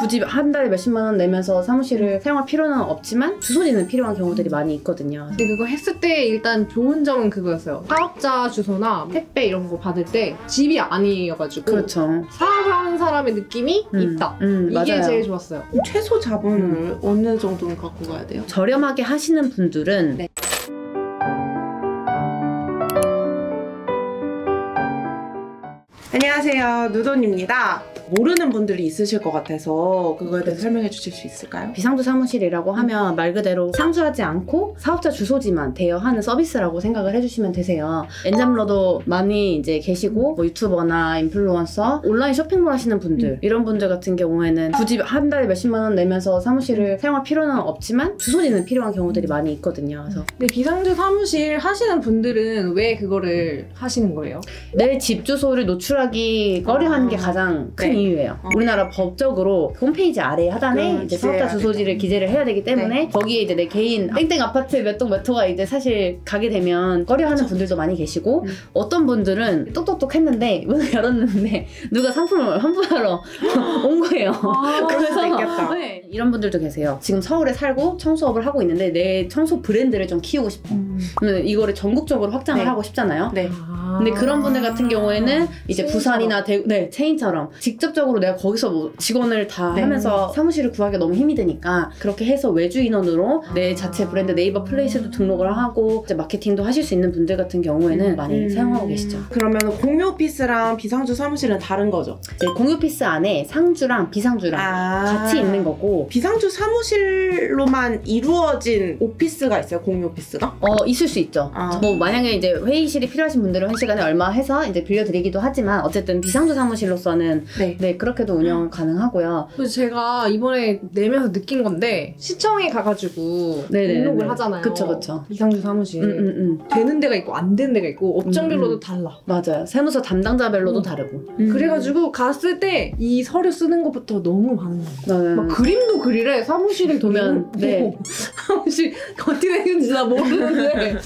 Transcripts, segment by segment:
굳이 한 달에 몇십만 원 내면서 사무실을 사용할 필요는 없지만 주소지는 필요한 경우들이 많이 있거든요. 근데 그거 했을 때 일단 좋은 점은 그거였어요. 사업자 주소나 택배 이런 거 받을 때 집이 아니어가지고 그렇죠. 사업하는 사람의 느낌이 있다. 이게 맞아요. 제일 좋았어요. 최소 자본을 어느 정도는 갖고 가야 돼요? 저렴하게 하시는 분들은 네. 안녕하세요, 누돈입니다. 모르는 분들이 있으실 것 같아서 그거에 대해서 설명해 주실 수 있을까요? 비상주 사무실이라고 하면 말 그대로 상주하지 않고 사업자 주소지만 대여하는 서비스라고 생각을 해주시면 되세요. 엔잡러도 많이 이제 계시고 뭐 유튜버나 인플루언서, 온라인 쇼핑몰 하시는 분들 이런 분들 같은 경우에는 굳이 한 달에 몇십만 원 내면서 사무실을 사용할 필요는 없지만 주소지는 필요한 경우들이 많이 있거든요. 그래서 근데 비상주 사무실 하시는 분들은 왜 그거를 하시는 거예요? 내 집 주소를 노출하기 꺼려하는 게 가장 큰 이유예요. 우리나라 법적으로 홈페이지 아래 하단에 이제 사업자 주소지를 기재를 해야 되기 때문에 거기에 이제 내 개인 땡땡 아파트 몇 동 몇 호가 이제 사실 가게 되면 꺼려하는 분들도 많이 계시고 어떤 분들은 똑똑똑 했는데 문을 열었는데 누가 상품을 환불하러 온 거예요. 그럴 수도 있겠다. 네, 이런 분들도 계세요. 지금 서울에 살고 청소업을 하고 있는데 내 청소 브랜드를 좀 키우고 싶어. 그러면 이거를 전국적으로 확장을 하고 싶잖아요. 네. 근데 그런 분들 같은 경우에는 이제 체인처럼. 부산이나 대구, 체인처럼 직접적으로 내가 거기서 뭐 직원을 다 하면서 사무실을 구하기가 너무 힘이 드니까 그렇게 해서 외주 인원으로 내 자체 브랜드 네이버 플레이스도 등록을 하고 이제 마케팅도 하실 수 있는 분들 같은 경우에는 많이 사용하고 계시죠. 그러면 공유 오피스랑 비상주 사무실은 다른 거죠? 이제 공유 오피스 안에 상주랑 비상주랑 같이 있는 거고 비상주 사무실로만 이루어진 오피스가 있어요? 공유 오피스가? 있을 수 있죠. 뭐 만약에 이제 회의실이 필요하신 분들은 한 시간에 얼마 해서 이제 빌려드리기도 하지만 어쨌든 비상주 사무실로서는 네 그렇게도 운영 가능하고요. 그래서 제가 이번에 내면서 느낀 건데 시청에 가가지고 네네네네. 등록을 하잖아요. 그쵸. 비상주 사무실 되는 데가 있고 안 되는 데가 있고 업종별로도 달라. 맞아요. 세무서 담당자별로도 다르고. 그래가지고 갔을 때 이 서류 쓰는 것부터 너무 많은 거예요. 막 그림도 그리래. 사무실에 보면 네. 사무실 어떻게 생겼는지 나 모르는데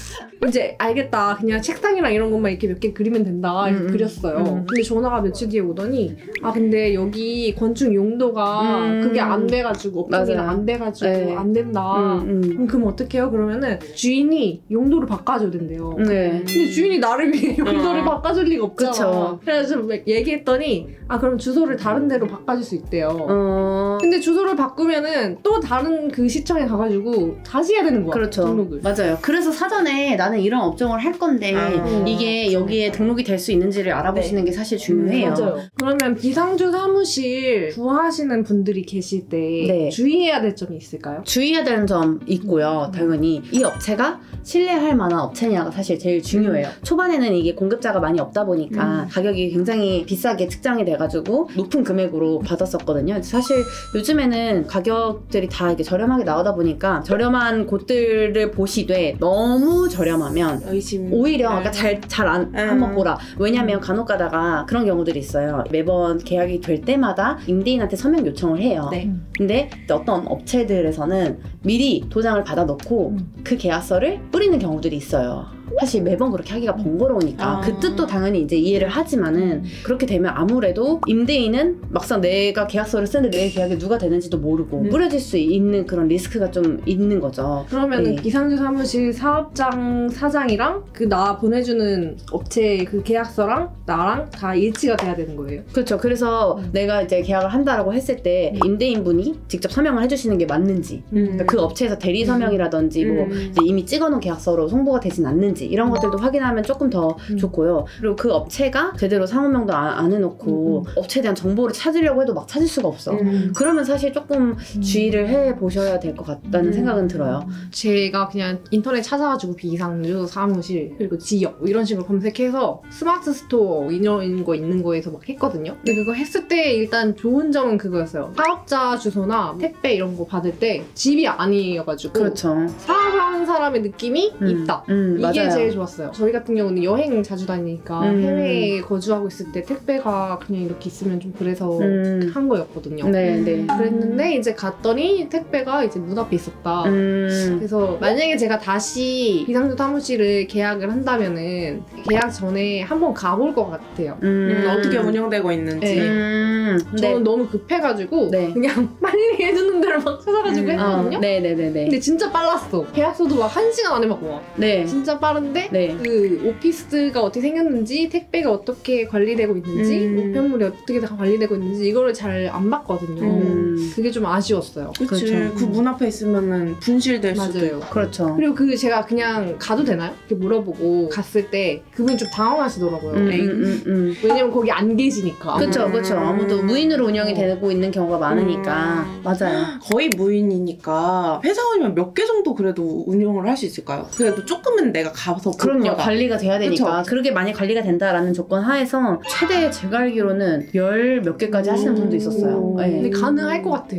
이제 알겠다. 그냥 책상이랑 이런 것만 이렇게 몇 개 그리면 된다. 이렇게 그렸어요. 근데 전화가 며칠 뒤에 오더니 근데 여기 건축 용도가 그게 안 돼가지고 업종이랑 안 돼가지고 안 된다. 그럼 어떡해요? 그러면은 주인이 용도를 바꿔줘야 된대요. 근데 주인이 나를 위해 용도를 바꿔줄 리가 없잖아. 그쵸. 그래서 얘기했더니 그럼 주소를 다른 데로 바꿔줄 수 있대요. 근데 주소를 바꾸면은 또 다른 그 시청에 가가지고 다시 해야 되는 거야. 그렇죠. 등록을. 맞아요. 그래서 사전에 나는 이런 업종을 할 건데 이게 여기에 등록이 될 수 있는지를 알아보시는 게 사실 중요해요. 맞아요. 그러면 비상주 사무실 구하시는 분들이 계실 때 주의해야 될 점이 있을까요? 주의해야 되는 점 있고요. 당연히 이 업체가 신뢰할 만한 업체냐가 사실 제일 중요해요. 초반에는 이게 공급자가 많이 없다 보니까 가격이 굉장히 비싸게 측정이 돼가지고 높은 금액으로 받았었거든요. 사실 요즘에는 가격들이 다 이게 저렴하게 나오다 보니까 저렴한 곳들을 보시되 너무 저렴하면 오히려 그러니까 잘 안 한번 보라. 왜냐면 간혹 가다가 그런 경우들이 있어요. 매번 계약이 될 때마다 임대인한테 서명 요청을 해요. 근데 어떤 업체들에서는 미리 도장을 받아놓고 그 계약서를 뿌리는 경우들이 있어요. 사실 매번 그렇게 하기가 번거로우니까 그 뜻도 당연히 이제 이해를 하지만은 그렇게 되면 아무래도 임대인은 막상 내가 계약서를 쓰는데 내 계약이 누가 되는지도 모르고 뿌려질 수 있는 그런 리스크가 좀 있는 거죠. 그러면 비상주 사무실 사업장 사장이랑 그 나 보내주는 업체 그 계약서랑 나랑 다 일치가 돼야 되는 거예요? 그렇죠. 그래서 내가 이제 계약을 한다라고 했을 때 임대인분이 직접 서명을 해주시는 게 맞는지 그러니까 그 업체에서 대리 서명이라든지 뭐 이제 이미 찍어놓은 계약서로 송부가 되진 않는지 이런 것들도 확인하면 조금 더 좋고요. 그리고 그 업체가 제대로 상호명도 안 해놓고 업체에 대한 정보를 찾으려고 해도 막 찾을 수가 없어. 그러면 사실 조금 주의를 해보셔야 될 것 같다는 생각은 들어요. 제가 그냥 인터넷 찾아가지고 비상주 사무실 그리고 지역 뭐 이런 식으로 검색해서 스마트 스토어 이런 거 있는 거에서 막 했거든요. 근데 그거 했을 때 일단 좋은 점은 그거였어요. 사업자 주소나 택배 이런 거 받을 때 집이 아니어가지고 그렇죠. 사업하는 사람의 느낌이 있다. 이게 맞아요. 맞아요. 제일 좋았어요. 저희 같은 경우는 여행 자주 다니니까 해외에 거주하고 있을 때 택배가 그냥 이렇게 있으면 좀 그래서 한 거였거든요. 네, 네. 그랬는데 이제 갔더니 택배가 이제 문 앞에 있었다. 그래서 만약에 제가 다시 비상구 사무실을 계약을 한다면은 계약 전에 한번 가볼 것 같아요. 어떻게 운영되고 있는지. 저는 너무 급해가지고 네. 그냥 빨리 해주는 데를 막 찾아가지고 했거든요. 네네네네. 근데 진짜 빨랐어. 계약서도 막 1시간 안에 막 와. 네. 진짜 빠른데 네. 그 오피스가 어떻게 생겼는지, 택배가 어떻게 관리되고 있는지, 우편물이 어떻게 다 관리되고 있는지 이거를 잘 안 봤거든요. 그게 좀 아쉬웠어요. 그치. 그렇죠. 그 문 앞에 있으면은 분실될 수도 맞아요. 있고. 그렇죠. 그리고 그 제가 그냥 가도 되나요? 이렇게 물어보고 갔을 때 그분이 좀 당황하시더라고요. 왜냐면 거기 안 계시니까. 그쵸, 그쵸. 아무도 무인으로 운영이 되고 있는 경우가 많으니까. 맞아요. 거의 무인이니까 회사원이면 몇 개 정도 그래도 운영을 할 수 있을까요? 그래도 조금은 내가 가서 볼 그럼요. 거다. 관리가 돼야 되니까. 그쵸? 그렇게 많이 관리가 된다라는 조건 하에서 최대 제가 알기로는 10몇 개까지 하시는 분도 있었어요. 네. 근데 가능할 것 같아.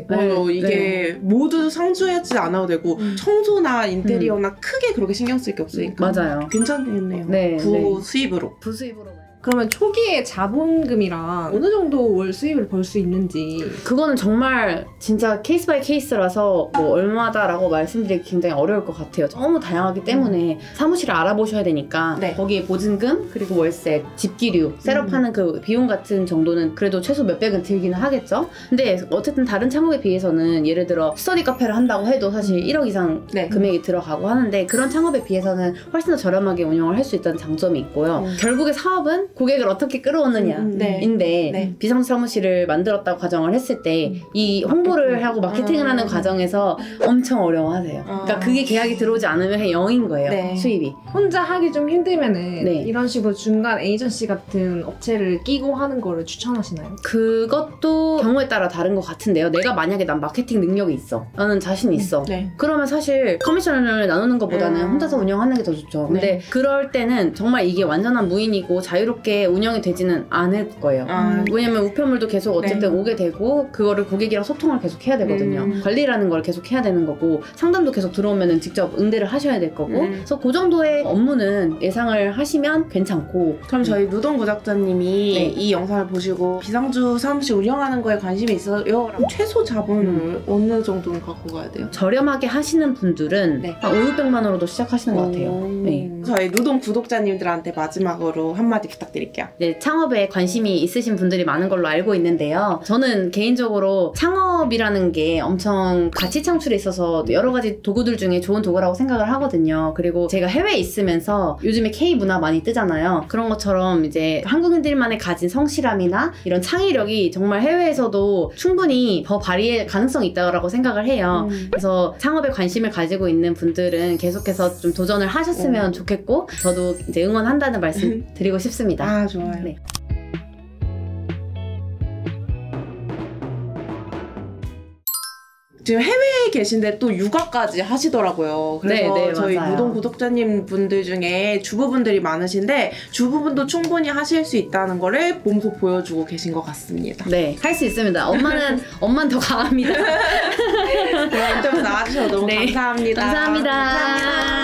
이게 모두 상주하지 않아도 되고 청소나 인테리어나 크게 그렇게 신경 쓸 게 없으니까 맞아요. 괜찮겠네요. 네, 부수입으로. 부수입으로. 그러면 초기에 자본금이랑 어느 정도 월 수입을 벌 수 있는지. 그거는 정말 진짜 케이스 바이 케이스라서 뭐 얼마다라고 말씀드리기 굉장히 어려울 것 같아요. 너무 다양하기 때문에 사무실을 알아보셔야 되니까 네. 거기에 보증금 그리고 월세, 집기류, 셋업하는 그 비용 같은 정도는 그래도 최소 몇백은 들기는 하겠죠. 근데 어쨌든 다른 창업에 비해서는 예를 들어 스터디 카페를 한다고 해도 사실 1억 이상 네. 금액이 들어가고 하는데 그런 창업에 비해서는 훨씬 더 저렴하게 운영을 할 수 있다는 장점이 있고요. 결국에 사업은 고객을 어떻게 끌어오느냐인데 네. 비상구 사무실을 만들었다고 가정을 했을 때 이 홍보를 하고 마케팅을 하는 과정에서 엄청 어려워하세요. 그러니까 그게 계약이 들어오지 않으면 0인 거예요. 네. 수입이. 혼자 하기 좀 힘들면은 네. 이런 식으로 중간 에이전시 같은 업체를 끼고 하는 거를 추천하시나요? 그것도 경우에 따라 다른 것 같은데요. 내가 만약에 난 마케팅 능력이 있어. 나는 자신 있어. 네. 그러면 사실 커미션을 나누는 것보다는 혼자서 운영하는 게 더 좋죠. 근데 그럴 때는 정말 이게 완전한 무인이고 자유롭게 운영이 되지는 않을 거예요. 왜냐면 우편물도 계속 어쨌든 오게 되고 그거를 고객이랑 소통을 계속 해야 되거든요. 관리라는 걸 계속 해야 되는 거고 상담도 계속 들어오면 직접 응대를 하셔야 될 거고 그래서 그 정도의 업무는 예상을 하시면 괜찮고. 그럼 저희 누동 구독자님이 네. 이 영상을 보시고 비상주 사무실 운영하는 거에 관심이 있어요. 그럼 최소 자본을 어느 정도는 갖고 가야 돼요? 저렴하게 하시는 분들은 네. 한 5, 600만 원으로도 시작하시는 것 같아요. 네. 저희 누동 구독자님들한테 마지막으로 한마디 부탁드릴게요. 네, 창업에 관심이 있으신 분들이 많은 걸로 알고 있는데요. 저는 개인적으로 창업이라는 게 엄청 가치 창출에 있어서 여러 가지 도구들 중에 좋은 도구라고 생각을 하거든요. 그리고 제가 해외에 있으면서 요즘에 K-문화 많이 뜨잖아요. 그런 것처럼 이제 한국인들만의 가진 성실함이나 이런 창의력이 정말 해외에서도 충분히 더 발휘의 가능성이 있다고 생각을 해요. 그래서 창업에 관심을 가지고 있는 분들은 계속해서 좀 도전을 하셨으면 좋겠고 저도 이제 응원한다는 말씀 드리고 싶습니다. 아, 좋아요. 네. 지금 해외에 계신데 또 육아까지 하시더라고요. 그래서 네, 저희 맞아요. 무동 구독자님 분들 중에 주부분들이 많으신데 주부분도 충분히 하실 수 있다는 거를 몸소 보여주고 계신 것 같습니다. 네, 할 수 있습니다. 엄마는 더 강합니다. 그럼 좀 나와주셔서 너무 네. 감사합니다. 감사합니다. 감사합니다.